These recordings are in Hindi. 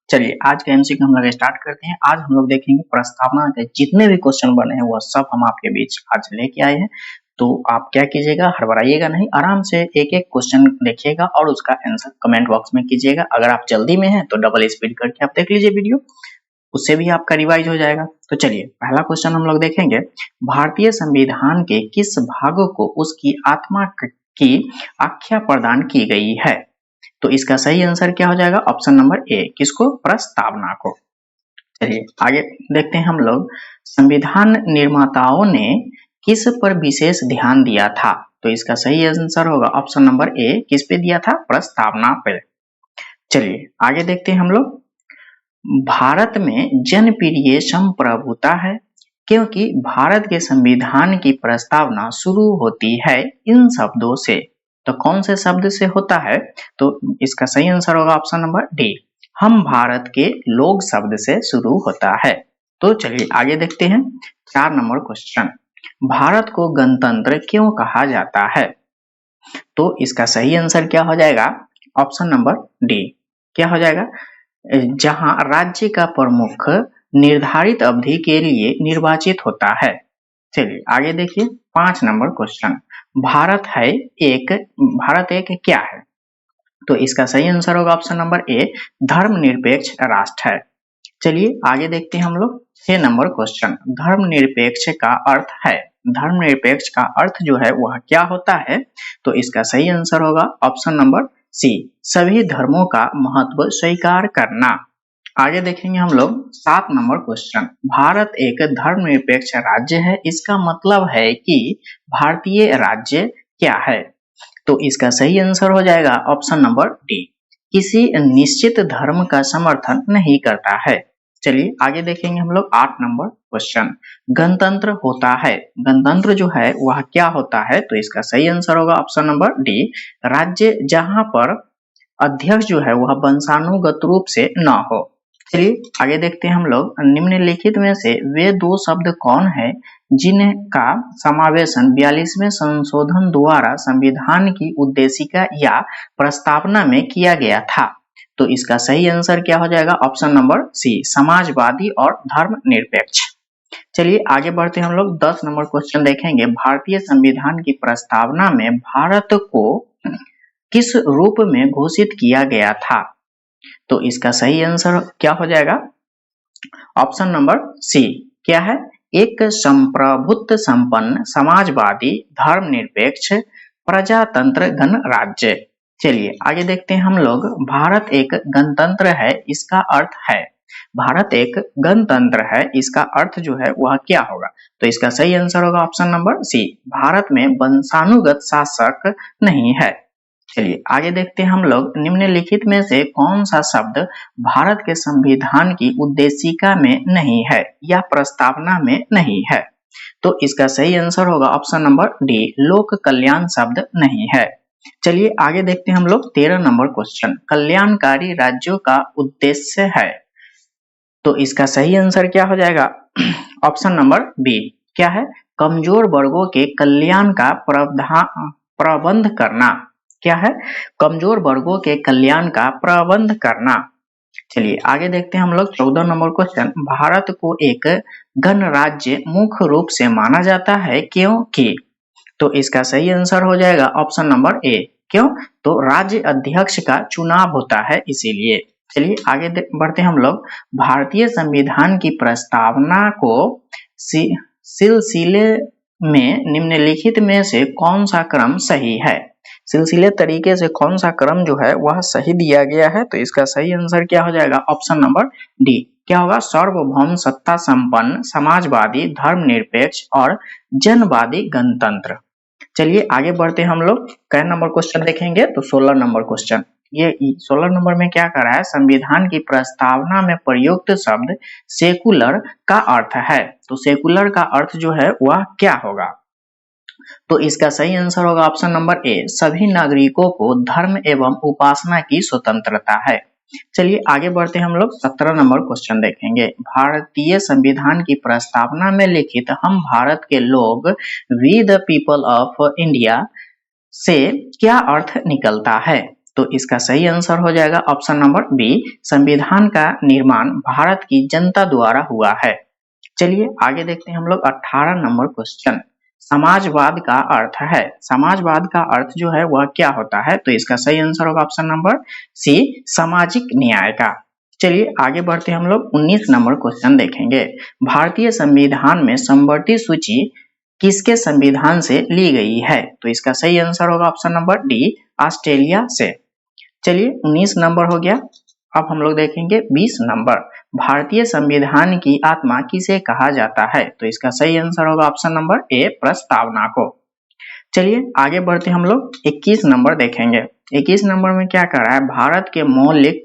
चलिए आज के एमसीक्यू हम लोग स्टार्ट करते हैं। आज हम लोग देखेंगे प्रस्तावना के जितने भी क्वेश्चन बने हैं वह सब हम आपके बीच आज लेके आए हैं। तो आप क्या कीजिएगा, हड़बड़ाइएगा नहीं, आराम से एक एक क्वेश्चन देखिएगा और उसका आंसर कमेंट बॉक्स में कीजिएगा। अगर आप जल्दी में हैं तो डबल स्पीड करके आप देख लीजिए वीडियो, उससे भी आपका रिवाइज हो जाएगा। तो चलिए पहला क्वेश्चन हम लोग देखेंगे, भारतीय संविधान के किस भाग को उसकी आत्मा की आख्या प्रदान की गई है? तो इसका सही आंसर क्या हो जाएगा? ऑप्शन नंबर ए, किसको? प्रस्तावना को। चलिए आगे देखते हैं हम लोग, संविधान निर्माताओं ने किस पर विशेष ध्यान दिया था? तो इसका सही आंसर होगा ऑप्शन नंबर ए, किस पे दिया था? प्रस्तावना पे। चलिए आगे देखते हैं हम लोग, भारत में जनप्रिय संप्रभुता है क्योंकि भारत के संविधान की प्रस्तावना शुरू होती है इन शब्दों से। तो कौन से शब्द से होता है? तो इसका सही आंसर होगा ऑप्शन नंबर डी, हम भारत के लोग शब्द से शुरू होता है। तो चलिए आगे देखते हैं 4 नंबर क्वेश्चन, भारत को गणतंत्र क्यों कहा जाता है? तो इसका सही आंसर क्या हो जाएगा? ऑप्शन नंबर डी, क्या हो जाएगा? जहां राज्य का प्रमुख निर्धारित अवधि के लिए निर्वाचित होता है। चलिए आगे देखिए 5 नंबर क्वेश्चन, भारत एक क्या है? तो इसका सही आंसर होगा ऑप्शन नंबर ए, धर्मनिरपेक्ष राष्ट्र है। चलिए आगे देखते हैं हम लोग 6 नंबर क्वेश्चन, धर्मनिरपेक्ष का अर्थ है, धर्मनिरपेक्ष का अर्थ जो है वह क्या होता है? तो इसका सही आंसर होगा ऑप्शन नंबर सी, सभी धर्मों का महत्व स्वीकार करना। आगे देखेंगे हम लोग 7 नंबर क्वेश्चन, भारत एक धर्मनिरपेक्ष राज्य है, इसका मतलब है कि भारतीय राज्य क्या है? तो इसका सही आंसर हो जाएगा ऑप्शन नंबर डी, किसी निश्चित धर्म का समर्थन नहीं करता है। चलिए आगे देखेंगे हम लोग 8 नंबर क्वेश्चन, गणतंत्र होता है, गणतंत्र जो है वह क्या होता है? तो इसका सही आंसर होगा ऑप्शन नंबर डी, राज्य जहां पर अध्यक्ष जो है वह वंशानुगत रूप से न हो। चलिए आगे देखते हैं हम लोग, निम्नलिखित में से वे 2 शब्द कौन है जिनका समावेशन 42वें संशोधन द्वारा संविधान की उद्देशिका या प्रस्तावना में किया गया था? तो इसका सही आंसर क्या हो जाएगा? ऑप्शन नंबर सी, समाजवादी और धर्मनिरपेक्ष। चलिए आगे बढ़ते हैं हम लोग 10 नंबर क्वेश्चन देखेंगे, भारतीय संविधान की प्रस्तावना में भारत को किस रूप में घोषित किया गया था? तो इसका सही आंसर क्या हो जाएगा? ऑप्शन नंबर सी, क्या है? एक संप्रभुत्व संपन्न समाजवादी धर्मनिरपेक्ष प्रजातंत्र गणराज्य। चलिए आगे देखते हैं हम लोग, भारत एक गणतंत्र है, इसका अर्थ है, भारत एक गणतंत्र है, इसका अर्थ जो है वह क्या होगा? तो इसका सही आंसर होगा ऑप्शन नंबर सी, भारत में वंशानुगत शासक नहीं है। चलिए आगे देखते हैं हम लोग, निम्नलिखित में से कौन सा शब्द भारत के संविधान की उद्देशिका में नहीं है या प्रस्तावना में नहीं है? तो इसका सही आंसर होगा ऑप्शन नंबर डी, लोक कल्याण शब्द नहीं है। चलिए आगे देखते हैं हम लोग 13 नंबर क्वेश्चन, कल्याणकारी राज्यों का उद्देश्य है। तो इसका सही आंसर क्या हो जाएगा? ऑप्शन नंबर बी, क्या है? कमजोर वर्गों के कल्याण का प्रबंध करना। क्या है? कमजोर वर्गों के कल्याण का प्रबंध करना। चलिए आगे देखते हैं हम लोग 14 नंबर क्वेश्चन, भारत को एक गणराज्य मुख्य रूप से माना जाता है क्योंकि? तो इसका सही आंसर हो जाएगा ऑप्शन नंबर ए, क्यों? तो राज्य अध्यक्ष का चुनाव होता है इसीलिए। चलिए आगे बढ़ते हैं हम लोग, भारतीय संविधान की प्रस्तावना को सिलसिले में निम्नलिखित में से कौन सा क्रम सही है? सिलसिले तरीके से कौन सा क्रम जो है वह सही दिया गया है? तो इसका सही आंसर क्या हो जाएगा? ऑप्शन नंबर डी, क्या होगा? सार्वभौम सत्ता संपन्न समाजवादी धर्मनिरपेक्ष और जनवादी गणतंत्र। चलिए आगे बढ़ते हम लोग, कै नंबर क्वेश्चन देखेंगे? तो 16 नंबर क्वेश्चन, ये 16 नंबर में क्या कर रहा है? संविधान की प्रस्तावना में प्रयुक्त शब्द सेकुलर का अर्थ है, तो सेकुलर का अर्थ जो है वह क्या होगा? तो इसका सही आंसर होगा ऑप्शन नंबर ए, सभी नागरिकों को धर्म एवं उपासना की स्वतंत्रता है। चलिए आगे बढ़ते हम लोग 17 नंबर क्वेश्चन देखेंगे, भारतीय संविधान की प्रस्तावना में लिखित हम भारत के लोग we the people of India से क्या अर्थ निकलता है? तो इसका सही आंसर हो जाएगा ऑप्शन नंबर बी, संविधान का निर्माण भारत की जनता द्वारा हुआ है। चलिए आगे देखते हैं हम लोग 18 नंबर क्वेश्चन। समाजवाद का अर्थ है, समाजवाद का अर्थ जो है वह क्या होता है? तो इसका सही आंसर होगा ऑप्शन नंबर सी, सामाजिक न्याय का। चलिए आगे बढ़ते हैं हम लोग 19 नंबर क्वेश्चन देखेंगे। भारतीय संविधान में समवर्ती सूची किसके संविधान से ली गई है? तो इसका सही आंसर होगा ऑप्शन नंबर डी, ऑस्ट्रेलिया से। चलिए 19 नंबर हो गया। अब हम लोग देखेंगे 20 नंबर। भारतीय संविधान की आत्मा किसे कहा जाता है? तो इसका सही आंसर होगा ऑप्शन नंबर ए, प्रस्तावना को। चलिए आगे बढ़ते हम लोग 21 नंबर देखेंगे। 21 नंबर में क्या कर रहा है? भारत के मौलिक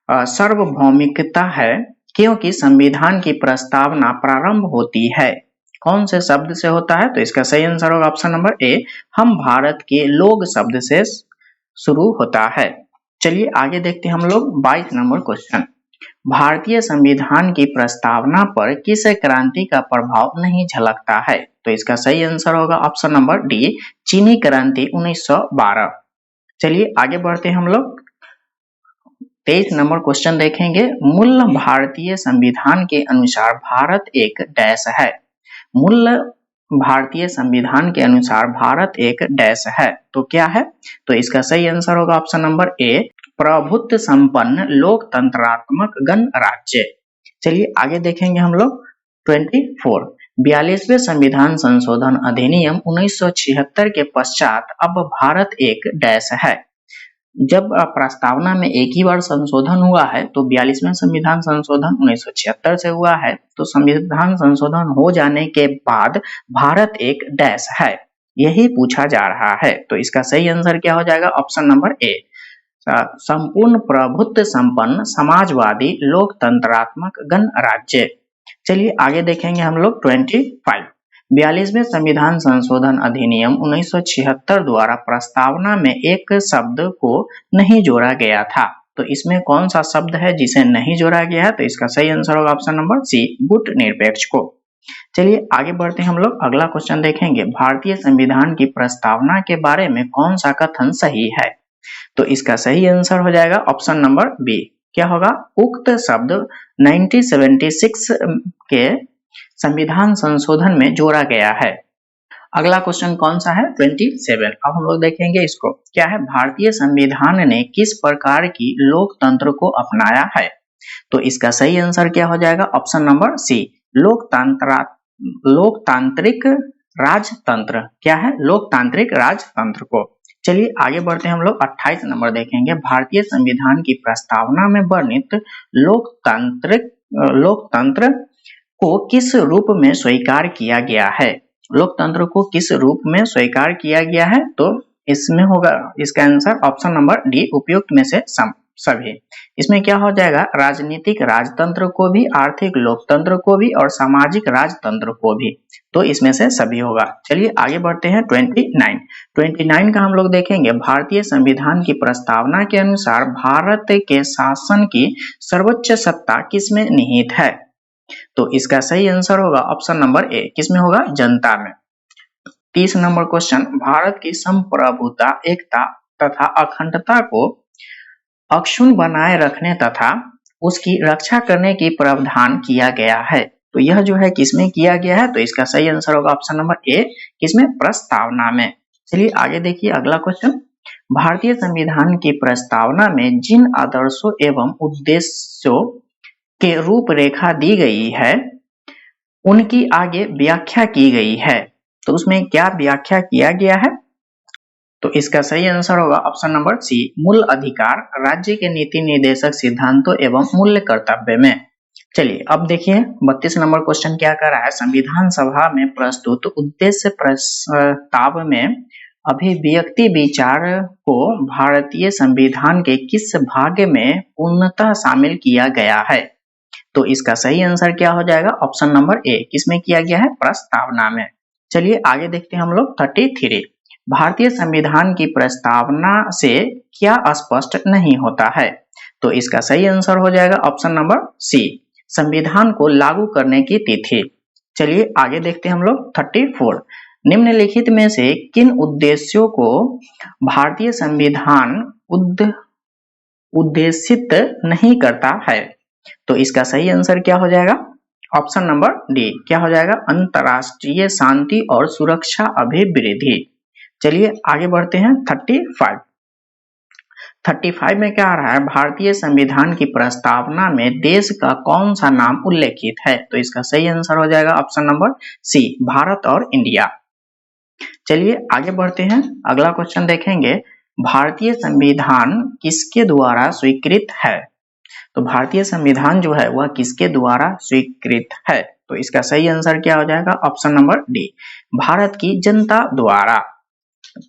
सार्वभौमिकता है क्योंकि संविधान की प्रस्तावना प्रारंभ होती है, कौन से शब्द से होता है? तो इसका सही आंसर होगा ऑप्शन नंबर ए, हम भारत के लोग शब्द से शुरू होता है। चलिए आगे देखते हैं हम लोग 22 नंबर क्वेश्चन। भारतीय संविधान की प्रस्तावना पर किस क्रांति का प्रभाव नहीं झलकता है? तो इसका सही आंसर होगा ऑप्शन नंबर डी, चीनी क्रांति 1912। चलिए आगे बढ़ते हैं हम लोग 23 नंबर क्वेश्चन देखेंगे। मूल भारतीय संविधान के अनुसार भारत एक डैश है। मूल भारतीय संविधान के अनुसार भारत एक डैश है, तो क्या है? तो इसका सही आंसर होगा ऑप्शन नंबर ए, प्रभुत्व संपन्न लोकतंत्रात्मक गणराज्य। चलिए आगे देखेंगे हम लोग 24। 42वें संविधान संशोधन अधिनियम 1976 के पश्चात अब भारत एक डैश है। जब प्रस्तावना में एक ही बार संशोधन हुआ है तो 42वें संविधान संशोधन 1976 से हुआ है, तो संविधान संशोधन हो जाने के बाद भारत एक डैश है, यही पूछा जा रहा है। तो इसका सही आंसर क्या हो जाएगा? ऑप्शन नंबर ए, संपूर्ण प्रभुत्व संपन्न समाजवादी लोकतंत्रात्मक गणराज्य। चलिए आगे देखेंगे हम लोग 25। 42वें संविधान संशोधन अधिनियम 1976 द्वारा प्रस्तावना में एक शब्द को नहीं जोड़ा गया था, तो इसमें कौन सा शब्द है जिसे नहीं जोड़ा गया है? तो इसका सही आंसर होगा ऑप्शन नंबर सी, गुट निरपेक्ष को। चलिए आगे बढ़ते हैं हम लोग अगला क्वेश्चन देखेंगे। भारतीय संविधान की प्रस्तावना के बारे में कौन सा कथन सही है? तो इसका सही आंसर हो जाएगा ऑप्शन नंबर बी, क्या होगा? उक्त शब्द 1976 के संविधान संशोधन में जोड़ा गया है। अगला क्वेश्चन कौन सा है? 27। अब हम लोग देखेंगे इसको, क्या है? भारतीय संविधान ने किस प्रकार की लोकतंत्र को अपनाया है? तो इसका सही आंसर क्या हो जाएगा? ऑप्शन नंबर सी, लोकतांत्रिक राजतंत्र। क्या है? लोकतांत्रिक राजतंत्र को। चलिए आगे बढ़ते हैं हम लोग 28 नंबर देखेंगे। भारतीय संविधान की प्रस्तावना में वर्णित लोकतंत्र को किस रूप में स्वीकार किया गया है? लोकतंत्र को किस रूप में स्वीकार किया गया है? तो इसमें होगा इसका आंसर ऑप्शन नंबर डी, उपयुक्त में से सभी। इसमें क्या हो जाएगा? राजनीतिक राजतंत्र को भी, आर्थिक लोकतंत्र को भी और सामाजिक राजतंत्र को भी, तो इसमें से सभी होगा। चलिए आगे बढ़ते हैं 29 का हम लोग देखेंगे। भारतीय संविधान की प्रस्तावना के अनुसार भारत के शासन की सर्वोच्च सत्ता किसमें निहित है? तो इसका सही आंसर होगा ऑप्शन नंबर ए, किसमें होगा? जनता में। 30 नंबर क्वेश्चन। भारत की संप्रभुता, एकता तथा अखंडता को अक्षुण्ण बनाए रखने तथा उसकी रक्षा करने की प्रावधान किया गया है, तो यह जो है किसमें किया गया है? तो इसका सही आंसर होगा ऑप्शन नंबर ए, किसमें? प्रस्तावना में। चलिए आगे देखिए अगला क्वेश्चन। भारतीय संविधान की प्रस्तावना में जिन आदर्शों एवं उद्देश्यों के रूपरेखा दी गई है उनकी आगे व्याख्या की गई है, तो उसमें क्या व्याख्या किया गया है? तो इसका सही आंसर होगा ऑप्शन नंबर सी, मूल अधिकार, राज्य के नीति निर्देशक सिद्धांतों एवं मूल्य कर्तव्य में। चलिए अब देखिए 32 नंबर क्वेश्चन क्या कर रहा है? संविधान सभा में प्रस्तुत उद्देश्य प्रस्ताव में अभिव्यक्ति विचार को भारतीय संविधान के किस भाग में पूर्णतः शामिल किया गया है? तो इसका सही आंसर क्या हो जाएगा? ऑप्शन नंबर ए, किसमें किया गया है? प्रस्तावना में। चलिए आगे देखते हैं हम लोग 33। भारतीय संविधान की प्रस्तावना से क्या स्पष्ट नहीं होता है? तो इसका सही आंसर हो जाएगा ऑप्शन नंबर सी, संविधान को लागू करने की तिथि। चलिए आगे देखते हैं हम लोग 34। निम्नलिखित में से किन उद्देश्यों को भारतीय संविधान उद्देशित नहीं करता है? तो इसका सही आंसर क्या हो जाएगा? ऑप्शन नंबर डी, क्या हो जाएगा? अंतरराष्ट्रीय शांति और सुरक्षा अभिवृद्धि। चलिए आगे बढ़ते हैं। 35 में क्या आ रहा है? भारतीय संविधान की प्रस्तावना में देश का कौन सा नाम उल्लेखित है? तो इसका सही आंसर हो जाएगा ऑप्शन नंबर सी, भारत और इंडिया। चलिए आगे बढ़ते हैं, अगला क्वेश्चन देखेंगे। भारतीय संविधान किसके द्वारा स्वीकृत है? तो भारतीय संविधान जो है वह किसके द्वारा स्वीकृत है? तो इसका सही आंसर क्या हो जाएगा? ऑप्शन नंबर डी, भारत की जनता द्वारा।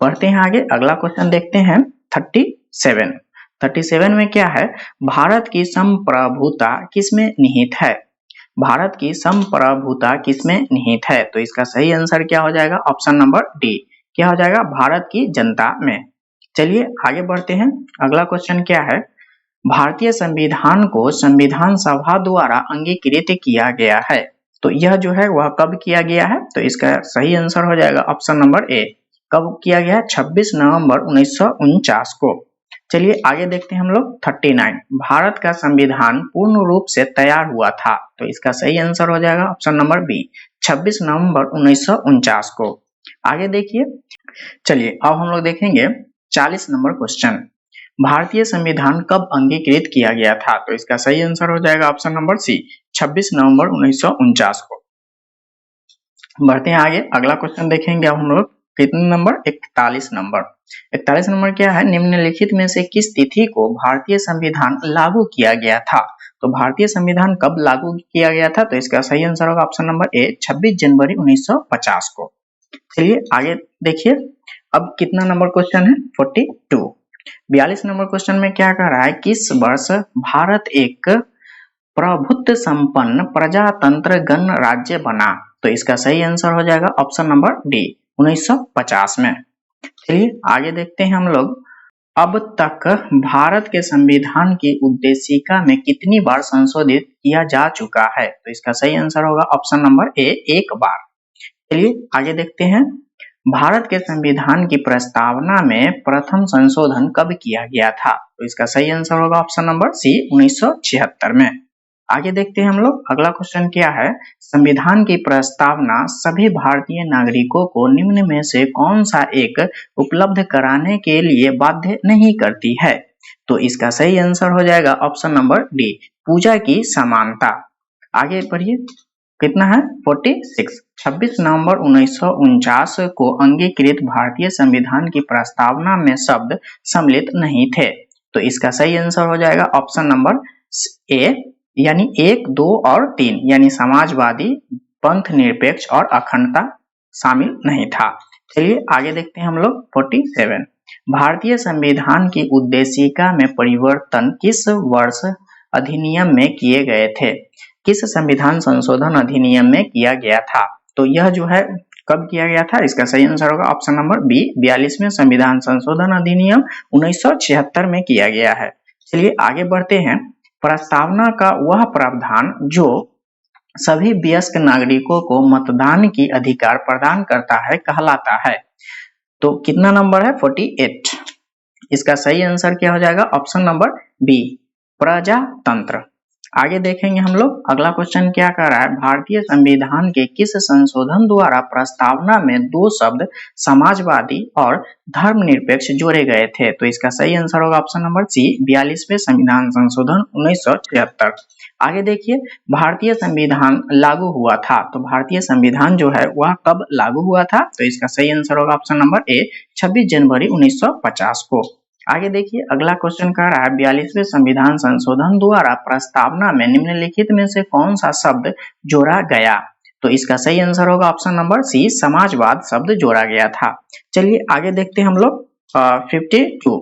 बढ़ते हैं आगे, अगला क्वेश्चन देखते हैं। 37 में क्या है? भारत की संप्रभुता किसमें निहित है? भारत की संप्रभुता किसमें निहित है? तो इसका सही आंसर क्या हो जाएगा? ऑप्शन नंबर डी, क्या हो जाएगा? भारत की जनता में। चलिए आगे बढ़ते हैं, अगला क्वेश्चन क्या है? भारतीय संविधान को संविधान सभा द्वारा अंगीकृत किया गया है, तो यह जो है वह कब किया गया है? तो इसका सही आंसर हो जाएगा ऑप्शन नंबर ए, कब किया गया? 26 नवंबर 1949 को। चलिए आगे देखते हैं हम लोग। 39, भारत का संविधान पूर्ण रूप से तैयार हुआ था, तो इसका सही आंसर हो जाएगा ऑप्शन नंबर बी, 26 नवंबर 1949 को। आगे देखिए, चलिए अब हम लोग देखेंगे 40 नंबर क्वेश्चन। भारतीय संविधान कब अंगीकृत किया गया था? तो इसका सही आंसर हो जाएगा ऑप्शन नंबर सी, 26 नवंबर 1949 को। बढ़ते हैं आगे, अगला क्वेश्चन देखेंगे अब हम लोग। कितने नंबर? 41 नंबर। 41 नंबर क्या है? निम्नलिखित में से किस तिथि को भारतीय संविधान लागू किया गया था? तो भारतीय संविधान कब लागू किया गया था? तो इसका सही आंसर होगा ऑप्शन नंबर ए, 26 जनवरी 1950 को। चलिए आगे देखिए, अब कितना नंबर क्वेश्चन है? 42। 42 नंबर क्वेश्चन में क्या कह रहा है? किस वर्ष भारत एक प्रभुत्व संपन्न प्रजातंत्र गणराज्य बना? तो इसका सही आंसर हो जाएगा ऑप्शन नंबर डी, 1950 में। चलिए आगे देखते हैं हम लोग। अब तक भारत के संविधान की उद्देशिका में कितनी बार संशोधित किया जा चुका है? तो इसका सही आंसर होगा ऑप्शन नंबर ए, एक बार। चलिए आगे देखते हैं। भारत के संविधान की प्रस्तावना में प्रथम संशोधन कब किया गया था? तो इसका सही आंसर होगा ऑप्शन नंबर सी, 1976 में। आगे देखते हैं हम लोग, अगला क्वेश्चन क्या है? संविधान की प्रस्तावना सभी भारतीय नागरिकों को निम्न में से कौन सा एक उपलब्ध कराने के लिए बाध्य नहीं करती है? तो इसका सही आंसर हो जाएगा ऑप्शन नंबर डी, पूजा की समानता। आगे बढ़िए, कितना है? 46। 26 नवंबर 1949 को अंगीकृत भारतीय संविधान की प्रस्तावना में शब्द सम्मिलित नहीं थे, तो इसका सही आंसर हो जाएगा ऑप्शन नंबर ए, यानी 1, 2 और 3, यानी समाजवादी, पंथ निरपेक्ष और अखंडता शामिल नहीं था। चलिए आगे देखते हैं हम लोग। 47, भारतीय संविधान की उद्देशिका में परिवर्तन किस वर्ष अधिनियम में किए गए थे? किस संविधान संशोधन अधिनियम में किया गया था? तो यह जो है कब किया गया था? इसका सही आंसर होगा ऑप्शन नंबर बी, 42वें संविधान संशोधन अधिनियम 1976 में किया गया है। चलिए आगे बढ़ते हैं। प्रस्तावना का वह प्रावधान जो सभी वयस्क नागरिकों को मतदान की अधिकार प्रदान करता है कहलाता है, तो कितना नंबर है? 48। इसका सही आंसर क्या हो जाएगा? ऑप्शन नंबर बी, प्रजातंत्र। आगे देखेंगे हम लोग, अगला क्वेश्चन क्या कर रहा है? भारतीय संविधान के किस संशोधन द्वारा प्रस्तावना में 2 शब्द समाजवादी और धर्मनिरपेक्ष जोड़े गए थे? तो इसका सही आंसर होगा ऑप्शन नंबर सी, 42वें संविधान संशोधन 1976। आगे देखिए, भारतीय संविधान लागू हुआ था, तो भारतीय संविधान जो है वह कब लागू हुआ था? तो इसका सही आंसर होगा ऑप्शन नंबर ए, 26 जनवरी 1950 को। आगे देखिए, अगला क्वेश्चन कह रहा है 42वें संविधान संशोधन द्वारा प्रस्तावना में निम्नलिखित में से कौन सा शब्द जोड़ा गया? तो इसका सही आंसर होगा ऑप्शन नंबर सी, समाजवाद शब्द जोड़ा गया था। चलिए आगे देखते हैं हम लोग। 52,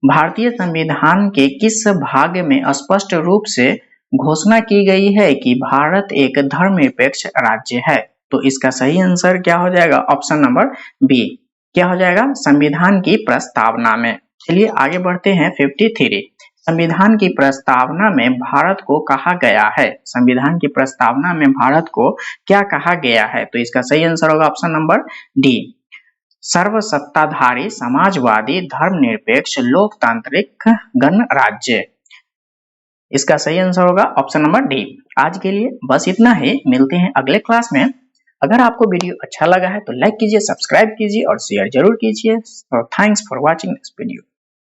भारतीय संविधान के किस भाग में स्पष्ट रूप से घोषणा की गई है कि भारत एक धर्मनिरपेक्ष राज्य है? तो इसका सही आंसर क्या हो जाएगा? ऑप्शन नंबर बी, क्या हो जाएगा? संविधान की प्रस्तावना में। चलिए आगे बढ़ते हैं। 53, संविधान की प्रस्तावना में भारत को कहा गया है? संविधान की प्रस्तावना में भारत को क्या कहा गया है? तो इसका सही आंसर होगा ऑप्शन नंबर डी, सर्वसत्ताधारी समाजवादी धर्मनिरपेक्ष लोकतांत्रिक गणराज्य। इसका सही आंसर होगा ऑप्शन नंबर डी। आज के लिए बस इतना ही, मिलते हैं अगले क्लास में। अगर आपको वीडियो अच्छा लगा है तो लाइक कीजिए, सब्सक्राइब कीजिए और शेयर जरूर कीजिए। Thanks for watching this video.